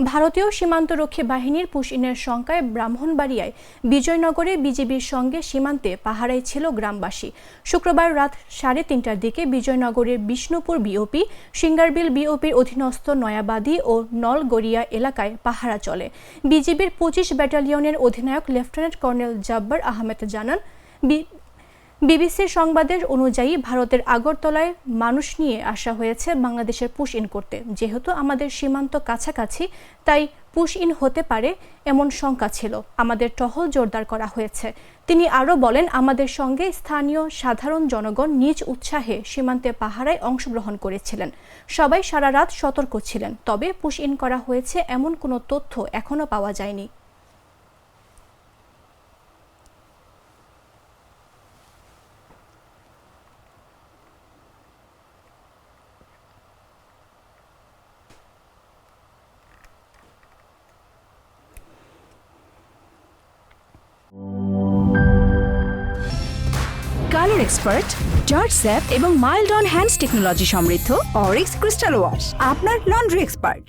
ভারতীয় সীমান্তরক্ষী বাহিনীর পুশ-ইনের শঙ্কায় ব্রাহ্মণবাড়িয়ায় বিজয়নগরে বিজিবির সঙ্গে সীমান্তে পাহারায় ছিল গ্রামবাসী। শুক্রবার রাত 3:30টার দিকে বিজয়নগরের বিষ্ণুপুর বিওপি, সিঙ্গারবিল বিওপির অধীনস্থ নয়াবাদী ও নলগড়িয়া এলাকায় পাহারা চলে। বিজিবির 25 ব্যাটালিয়নের অধিনায়ক লেফটেন্যান্ট কর্নেল জব্বার আহমেদ জানান, বিবিসির সংবাদের অনুযায়ী ভারতের আগরতলায় মানুষ নিয়ে আসা হয়েছে বাংলাদেশের পুশ-ইন করতে। যেহেতু আমাদের সীমান্ত কাছাকাছি, তাই পুশ-ইন হতে পারে এমন শঙ্কা ছিল। আমাদের টহল জোরদার করা হয়েছে। তিনি আরও বলেন, আমাদের সঙ্গে স্থানীয় সাধারণ জনগণ নিজ উৎসাহে সীমান্তে পাহারায় অংশগ্রহণ করেছিলেন। সবাই সারা রাত সতর্ক ছিলেন। তবে পুশ-ইন করা হয়েছে এমন কোনো তথ্য এখনও পাওয়া যায়নি। কালার এক্সপার্ট, জর্জ স্যাপ এবং মাইল্ড অন হ্যান্ডস টেকনোলজি সমৃদ্ধ অরিক্স ক্রিস্টাল ওয়াশ আপনার লন্ড্রি এক্সপার্ট।